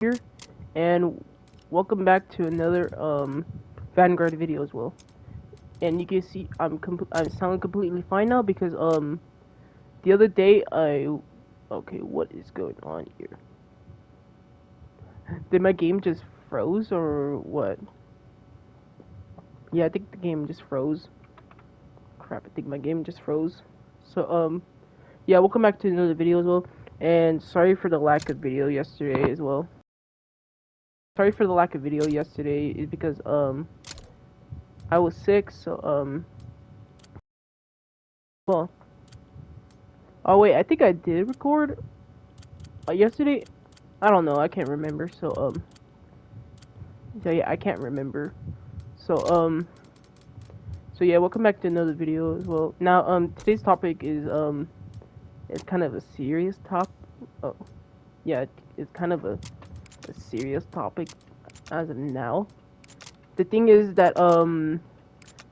here, and welcome back to another Vanguard video as well. And you can see I'm sounding completely fine now because the other day okay, what is going on here? Did my game just froze or what? Yeah, I think the game just froze. Crap, I think my game just froze. So yeah, welcome back to another video as well. And sorry for the lack of video yesterday as well. Sorry for the lack of video yesterday is because I was sick, so well, oh wait, I think I did record yesterday. I don't know, I can't remember. So yeah, I can't remember. So yeah, welcome back to another video as well. Now today's topic is it's kind of a serious topic. Oh yeah, it's kind of a serious topic as of now. The thing is that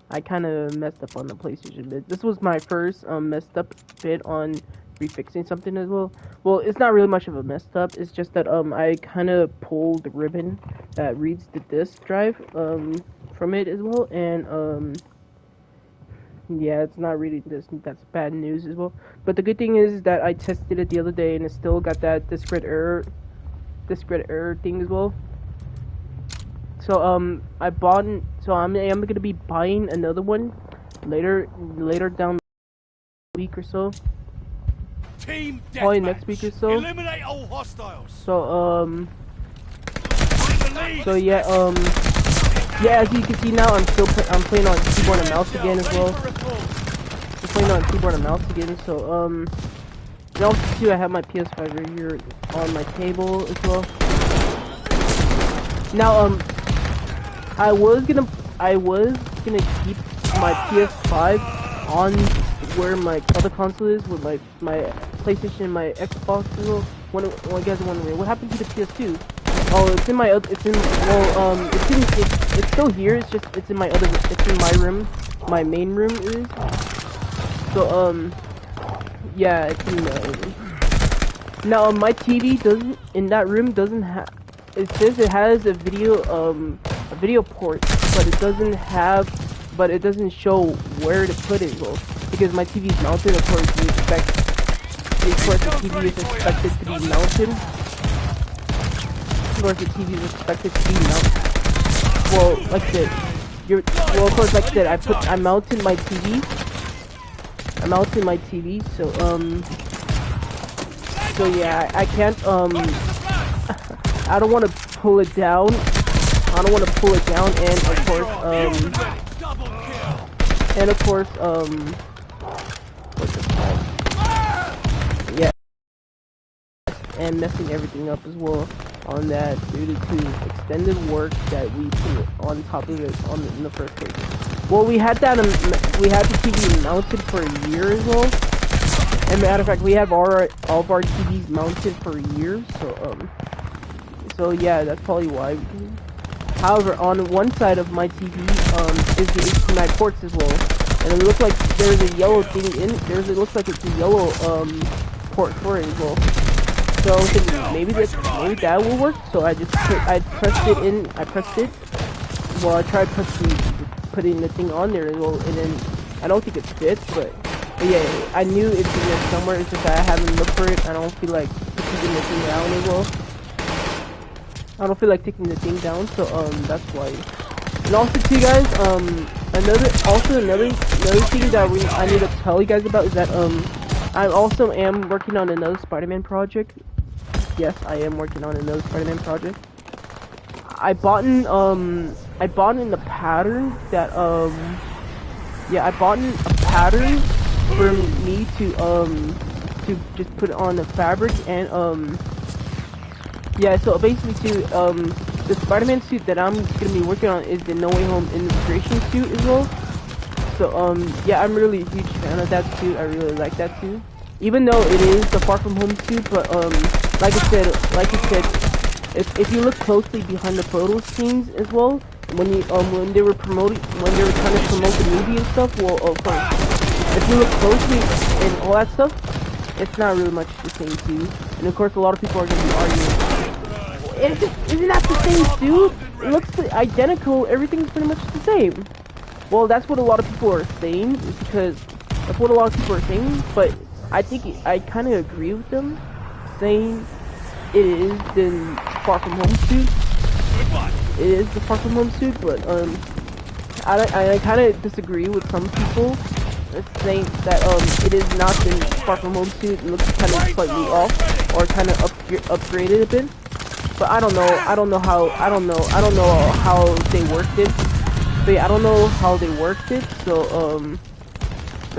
I kind of messed up on the PlayStation bit. This was my first messed up bit on refixing something as well. Well, it's not really much of a messed up. It's just that I kind of pulled the ribbon that reads the disk drive from it as well, and yeah, it's not really this. That's bad news as well. But the good thing is that I tested it the other day and it still got that discrete error thing as well. So I'm gonna be buying another one later down the week or so. Team Probably next week or so. Eliminate all hostiles. So yeah, as you can see now, I'm playing on keyboard and mouse again as well. I'm playing on keyboard and mouse again. So and also too, I have my PS5 right here on my table as well. Now I was gonna keep my PS5 on where my other console is, with my PlayStation and my Xbox as well. When you guys are wondering what happened to the PS2, oh, it's still here. It's in my room. My main room is. So yeah, it's in now my TV in that room doesn't have. It says it has a video port, but it doesn't show where to put it though, because my TV is mounted. Of course, the TV is expected to be mounted. Of course, the TV is expected to be mounted. Well, like I said, of course, like I said, I mounted my TV. So yeah, I can't I don't want to pull it down. And of course, what's it called? Yeah, and messing everything up as well on that due to extended work that we put on top of it in the first place. Well, we had the TV mounted for a year as well. And matter of fact, we have all of our TVs mounted for a year. So yeah, that's probably why. However, on one side of my TV is the HDMI ports as well, and it looks like there's a yellow thing in there. It looks like it's a yellow port for it as well. So I was thinking maybe that will work. So I pressed it. Well, I tried putting the thing on there as well, and then I don't think it fits, but yeah, I knew it's in there somewhere. It's just that I haven't looked for it. I don't feel like taking the thing down as well. I don't feel like taking the thing down, so that's why. And also too, guys, another thing that I need to tell you guys about is that I also am working on another Spider-Man project. Yes, I am working on another Spider-Man project. I bought in the pattern that yeah, I bought in a pattern for me to just put on the fabric, and yeah, so basically too, the Spider-Man suit that I'm gonna be working on is the No Way Home integration suit as well. So yeah, I'm really a huge fan of that suit. I really like that suit, even though it is the Far From Home suit. But like I said, if you look closely behind the photo scenes as well, when they were trying to promote the movie and stuff, well, of course, if you look closely and all that stuff, it's not really much the same too. And of course, a lot of people are gonna be arguing. isn't that the same suit? It looks identical. Everything's pretty much the same. Well, that's what a lot of people are saying, because that's what a lot of people are saying, but I think I kind of agree with them, saying it is the Far From Home suit. It is the Far From Home suit, but I kind of disagree with some people saying that it is not the Far From Home suit. It looks kind of slightly off, or kind of upgraded a bit. But I don't know how they worked it. So yeah, I don't know how they worked it. So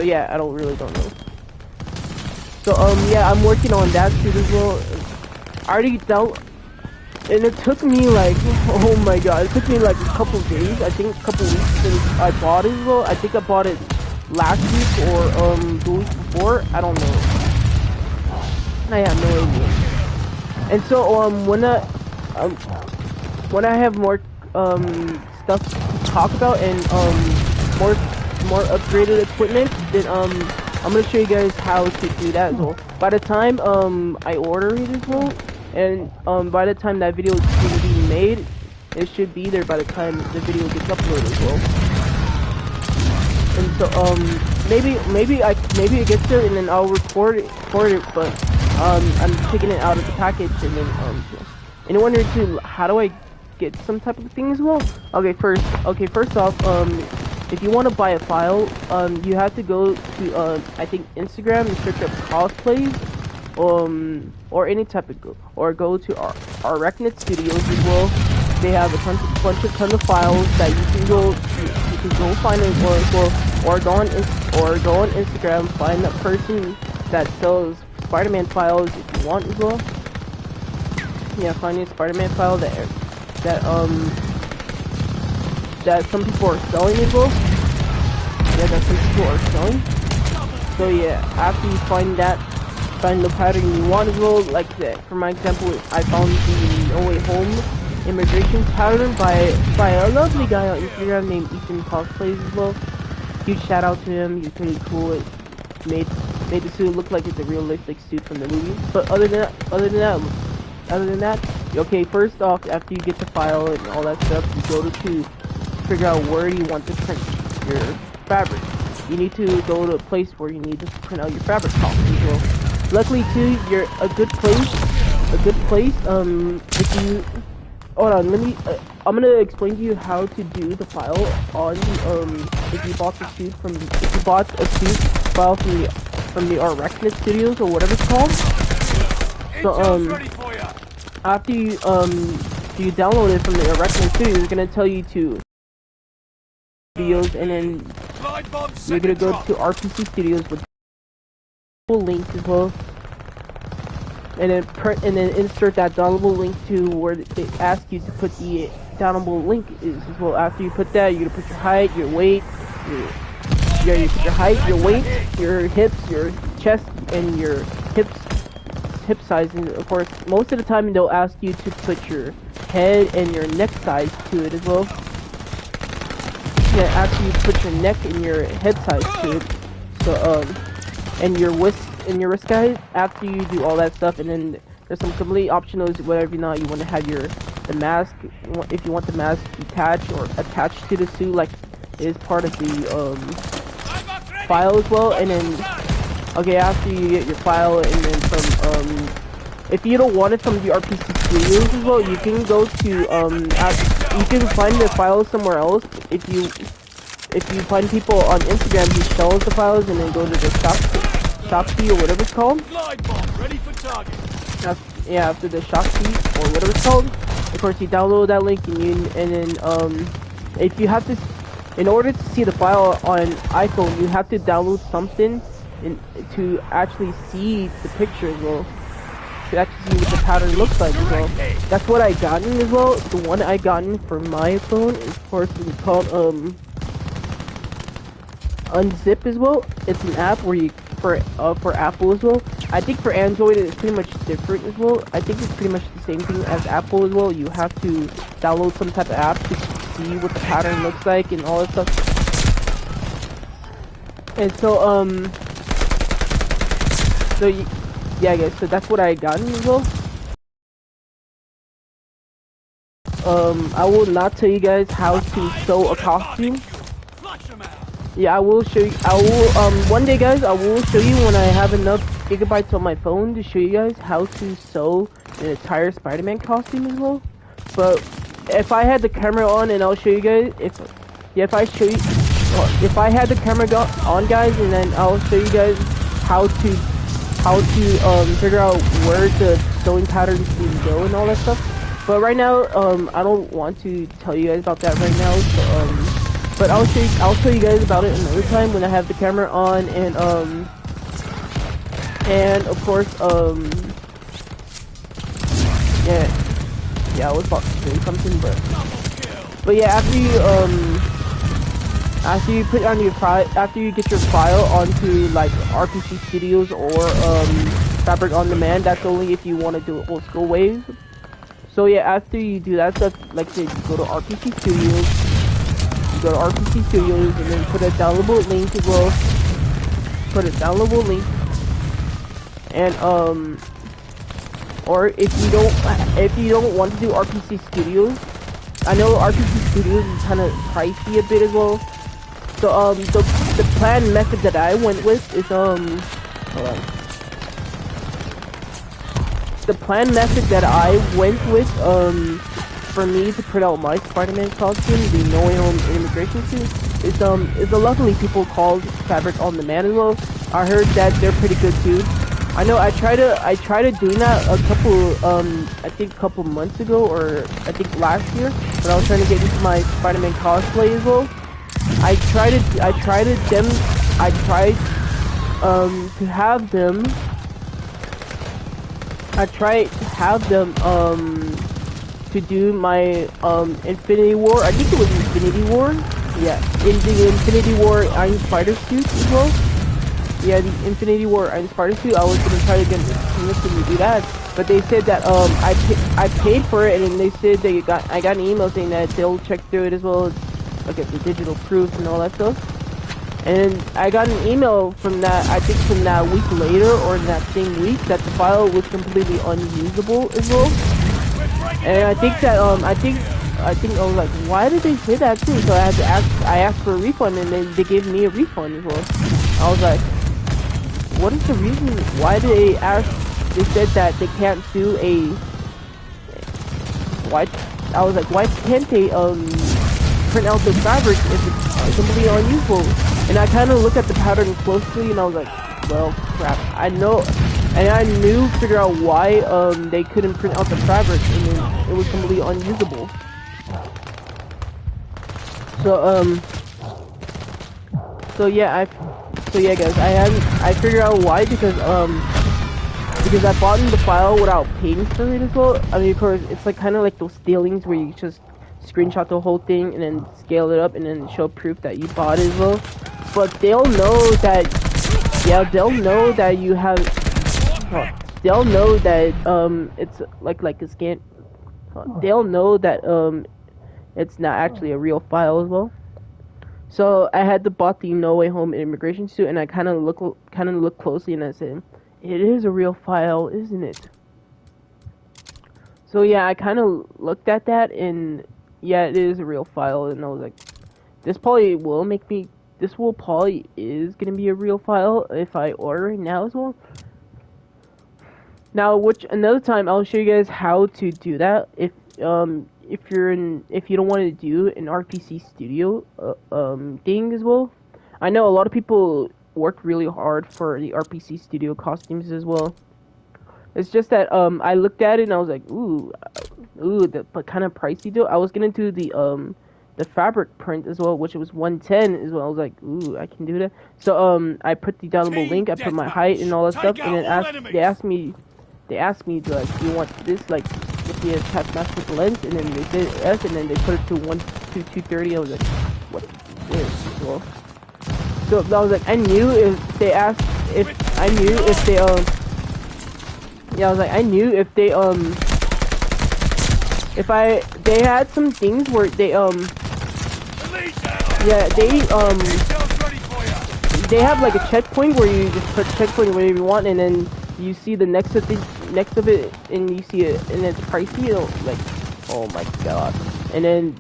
yeah, I don't know. So yeah, I'm working on that suit as well. I already dealt, and it took me like, oh my god, it took me like a couple days. I think a couple weeks since I bought it as well. I think I bought it last week or the week before. I don't know. I have no idea. And so when I have more stuff to talk about and more upgraded equipment, then I'm gonna show you guys how to do that as well. By the time I order it as well, and by the time that video is going to be made, it should be there by the time the video gets uploaded as well. And so maybe it gets there and then I'll record it, but I'm taking it out of the package, and then and wondering too, how do I get some type of thing as well? Okay, first off, if you want to buy a file, you have to go to I think Instagram and search up cosplays, or any type of or go to our Arachnet Studios as well. They have a tons of files that you can go find it, or go on Instagram, find a person that sells Spider-Man files if you want as well. Yeah, find a Spider-Man file that some people are selling as well. Yeah, that some people are selling. So yeah, after you find the pattern you want as well, like that. For my example, I found the No Way Home immigration pattern by a lovely guy on Instagram named Ethan Cosplays as well. Huge shout out to him. He's pretty cool. It made the suit look like it's a realistic suit from the movie. But other than that, okay, first off, after you get the file and all that stuff, you go to figure out where you want to print your fabric. You need to go to a place where you need to print out your fabric copies as well. Luckily too, you're a good place, if you, hold on, I'm gonna explain to you how to do the file on the, if you bought a suit file from the Arachnet Studios, or whatever it's called. So, after you download it from the Arachnet Studios, it's gonna tell you to videos, and then you're gonna go to RPC Studios with link as well, and then insert that downloadable link to where it asks you to put the downloadable link is as well. After you put that, you're gonna put your height, your weight, you put your height, your weight, your hips, your chest, and your hip size. And of course, most of the time they'll ask you to put your head and your neck size to it as well. Yeah, after you put your neck and your head size to it, so and your wrist guys, after you do all that stuff, and then there's some completely optionals, whatever you want to have the mask, if you want the mask detached or attached to the suit, like it is part of the file as well. And then okay, after you get your file, and then from if you don't want it from the RPC Studios as well, you can go to you can find the file somewhere else. If you find people on Instagram who sells the files, and then go to the Shopee or whatever it's called. Ready for target. Yeah, after the Shopee or whatever it's called. Of course, you download that link, and then if you have to, in order to see the file on iPhone, you have to download something to actually see the picture as well. To actually see what the pattern looks like as well. That's what I gotten as well. The one I gotten for my phone is, of course, it's called Unzip as well. It's an app where you for Apple as well. I think for Android it's pretty much different as well. I think it's pretty much the same thing as Apple as well. You have to download some type of app to see what the pattern looks like and all that stuff. And so yeah guys, so that's what I gotten as well. I will not tell you guys how to sew a costume. Flush 'em out. Yeah, I will show you. I will, one day, guys, I will show you when I have enough gigabytes on my phone to show you guys how to sew an entire Spider-Man costume as well. But if I had the camera on, and I'll show you guys, if I show you, if I had the camera on, guys, and then I'll show you guys how to figure out where the sewing patterns can go and all that stuff. But right now, I don't want to tell you guys about that right now. So, but I'll show you guys about it another time when I have the camera on, and of course, yeah, I was about to say something, but yeah, after you put on your file, after you get your file onto like RPG Studios or Fabric on Demand, that's only if you want to do it old school ways. So yeah, after you do that stuff, like say, you go to RPG Studios, and then put a downloadable link as well. Put a downloadable link, and or if you don't want to do RPG Studios, I know RPG Studios is kind of pricey a bit as well. So the plan method that I went with is hold on. The plan method that I went with for me to print out my Spider-Man costume, the No Way Home immigration suit, is a lovely people called Fabric on Demand as well. I heard that they're pretty good too. I know I tried to doing that a couple I think a couple months ago, or I think last year, when I was trying to get into my Spider-Man cosplay as well. I tried to have them to do my Infinity War. I think it was Infinity War. Yeah, in the Infinity War Iron Spider suit as well. Yeah, the Infinity War Iron Spider suit. I was gonna try to convince them to do that, but they said that I paid for it, and then they said I got an email saying that they'll check through it as well, look at the digital proofs and all that stuff. And I got an email from that, I think from that week later, or in that same week, that the file was completely unusable as well. And I think that I think I was like, why did they say that too? So I asked for a refund, and then they gave me a refund as well. I was like, what is the reason? Why did they ask? They said that they can't do a. Why? I was like, why can't they print out the fabric if it's completely unusable? And I kind of looked at the pattern closely, and I was like, well, crap. I know, and I knew figure out why they couldn't print out the fabric, and then it was completely unusable. So yeah, guys, I figured out why, because I bought in the file without paying for it as well. I mean, of course, it's like kind of like those stealings where you just screenshot the whole thing and then scale it up and then show proof that you bought it as well. But they'll know that, yeah, they'll know that you have, they'll know that it's like a scan. They'll know that it's not actually a real file as well. So I had to bought the No Way Home immigration suit, and I kind of looked closely, and I said, it is a real file, isn't it? So yeah, I kind of looked at that, and yeah, it is a real file, and I was like, this probably is gonna be a real file if I order it now as well. Now, another time I'll show you guys how to do that if you don't want to do an RPC Studio thing as well. I know a lot of people work really hard for the RPC Studio costumes as well. It's just that I looked at it and I was like, but kind of pricey though. I was gonna do the fabric print as well, which was 110 as well. I was like, I can do that. So I put the downloadable link, I put my height and all that stuff, and then they asked me like, do you want this like with the Taskmaster lens? And then they said yes, and then they put it to 230. I was like, what is this? So I was like, I knew if they they had some things where they have like a checkpoint where you just put checkpoint wherever you want, and then you see the next of it, and you see it, and it's pricey. Oh my god. And then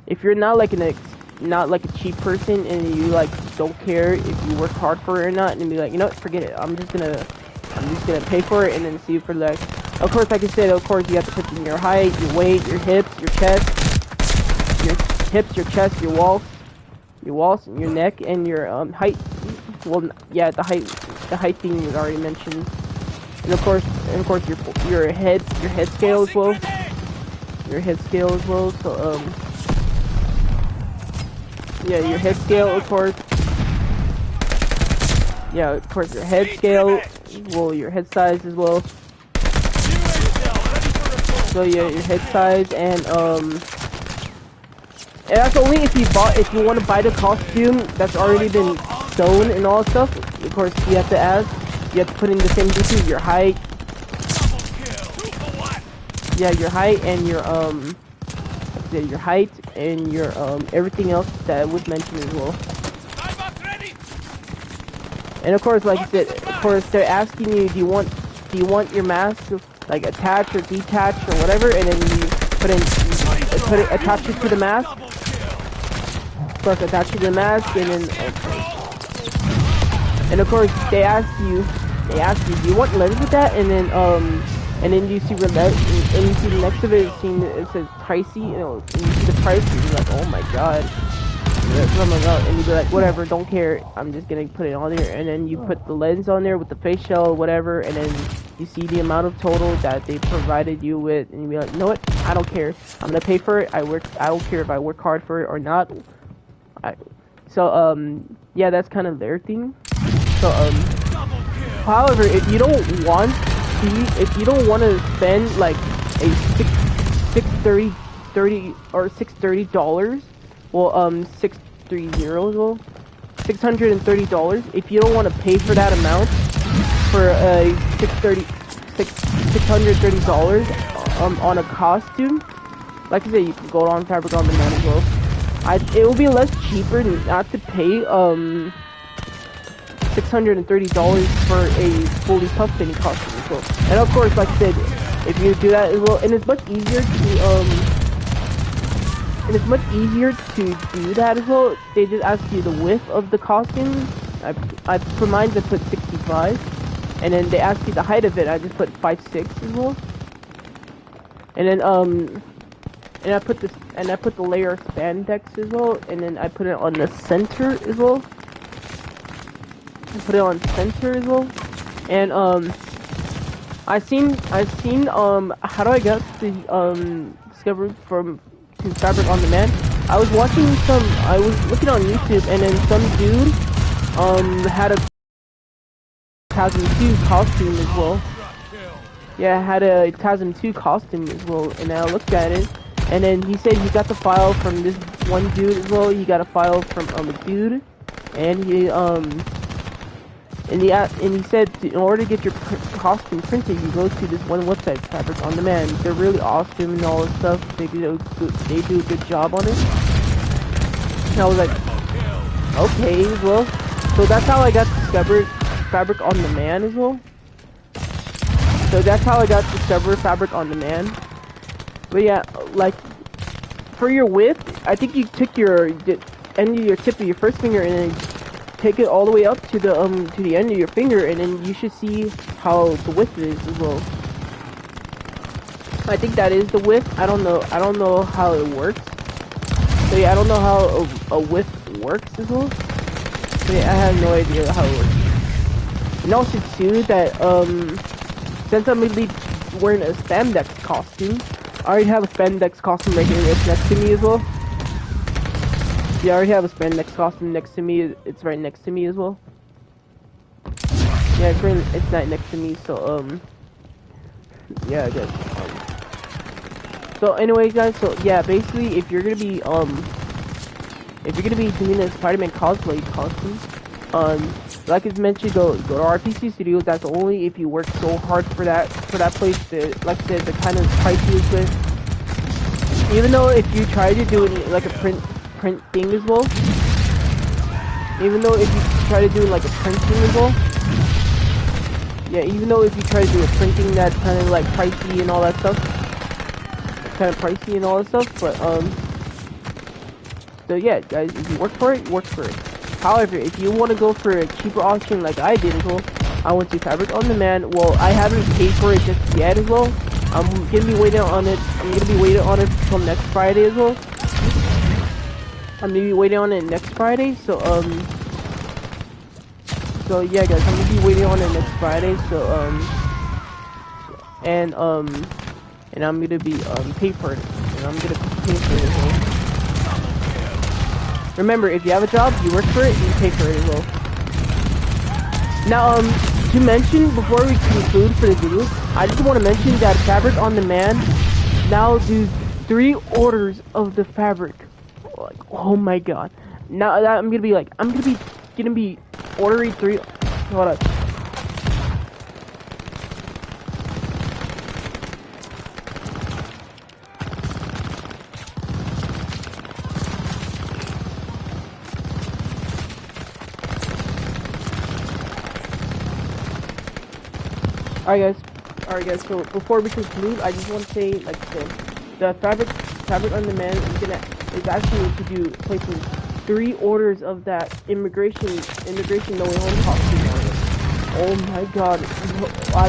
if you're not like not like a cheap person and you like don't care if you work hard for it or not, and be like, you know what, forget it. I'm just gonna pay for it and then see for like, of course, like I said, of course you have to put in your height, your weight, your hips, your chest, your walls, and your neck, and your height. Well, yeah, the height thing was already mentioned, and of course your head scale as well. Your head scale as well. So yeah, your head scale, of course. Yeah, of course your head scale. Well, your head size as well. So yeah, your head size, and that's only if you want to buy the costume that's already been sewn and all that stuff. Of course, you have to put in the same details, your height. Yeah, your height and your everything else that was mentioned as well. And of course, like I said, of course they're asking you, do you want your mask like attached or detached or whatever, and then you attach it to the mask. Of course, attach it to the mask, and then and of course they ask you, do you want lens with that? And then you see the next of it, it says pricey, and you see the price, and you're like, oh my god. And you'd be like, whatever, don't care, I'm just gonna put it on there. And then you put the lens on there with the face shell, whatever, and then you see the amount of total that they provided you with, and you'd be like, you know what, I don't care, I'm gonna pay for it. I don't care if I work hard for it or not. Yeah, that's kind of their thing. So however, if you don't want to spend like a $630, well, $630, if you don't want to pay for that amount for a $630 on a costume, like I said, you can go on Fabric on Demand as well. It will be less cheaper not to pay $630 for a fully puff fitting costume as well. And of course, like I said, if you do that as well, and it's much easier to do that as well. They just ask you the width of the costume. For mine, I put 65, and then they ask you the height of it. I just put 5'6" as well. And then and I put the layer of spandex as well, and then I put it on the center as well. And I seen how do I get the discovered from to Fabric on Demand. I was looking on YouTube, and then some dude had a 2002 costume as well. Yeah, had a 2002 costume as well, and I looked at it, and then he said he got the file from this one dude as well. He got a file from a dude, and he said in order to get your costume printed, you go to this one website, Fabric on Demand. They're really awesome and all this stuff. They do a good job on it. And I was like, okay, well, so that's how I got discovered Fabric on Demand as well. Fabric on Demand. But yeah, like for your width, I think you took the end of your tip of your first finger and then take it all the way up to the end of your finger, and then you should see how the width is as well. I think that is the width. I don't know how it works. So yeah, I don't know how a width works as well. So yeah, I have no idea how it works. And also too, that since I'm really wearing a spandex costume, I already have a spandex costume right here. It's next to me as well. Yeah, I already have a spandex costume next to me. It's right next to me as well. Yeah, it's not next to me. So yeah, I guess. So anyway, guys. So yeah, basically, if you're gonna be doing a Spider-Man cosplay costume, like it's mentioned, go to RPC Studios. That's only if you work so hard for that place. Like I said, the kind of price you with. Even though if you try to do it like a print thing as well, even though if you try to do like a print thing as well, yeah, even though if you try to do a printing that's kind of like pricey and all that stuff, kind of pricey and all that stuff, but so yeah, guys, if you work for it, work for it. However, if you want to go for a cheaper option like I did as well, I went to Fabric on Demand. Well, I haven't paid for it just yet as well. I'm gonna be waiting on it. I'm gonna be waiting on it until next Friday as well. I'm gonna be waiting on it next Friday. So yeah, guys, I'm gonna be waiting on it next Friday. So and I'm gonna be pay for it. And I'm gonna pay for it as well. Remember, if you have a job, you work for it, you pay for it as well. Now, to mention, before we conclude for the video, I just want to mention that Fabric on Demand now do 3 orders of the fabric. Like, oh my god. Now that I'm gonna be ordering 3. Hold up. Alright guys, so before we conclude, I just want to say, like, the Fabric on Demand is actually to do placing 3 orders of that immigration no way home costume on it. Oh my god, I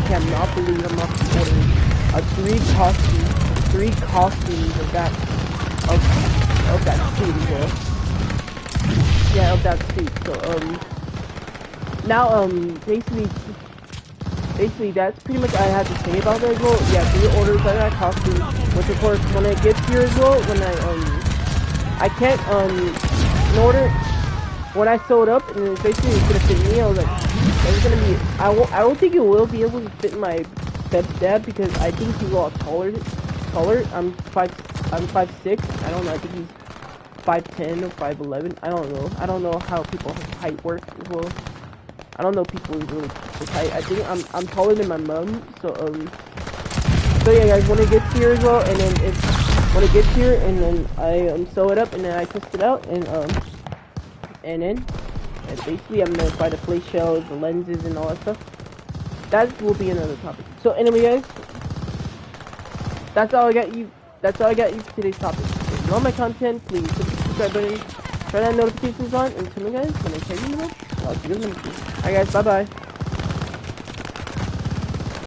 cannot believe I'm not ordering 3 costumes of that suit as well. Yeah, of that suit. So now basically that's pretty much all I had to say about that as well. Yeah, 3 orders of that costume, which of course when it gets here as well, when I can't in order when I sew it up and it's basically gonna fit me, I was like, it's gonna be I don't think it will be able to fit my stepdad because I think he's a lot taller. I'm 5'6". I don't know, I think he's 5'10" or 5'11". I don't know how people's height works as well. I don't know people's really height. I think I'm taller than my mom, so yeah guys, when it gets here as well, and then when it gets here and then I sew it up and then I test it out and basically I'm gonna try to place shells, the lenses and all that stuff. That will be another topic. So anyway guys, that's all I got you for today's topic. If you want my content, please hit the subscribe button, turn that notifications on, and tell me guys when I tell you, I'll see you in the next video. Alright guys, bye bye.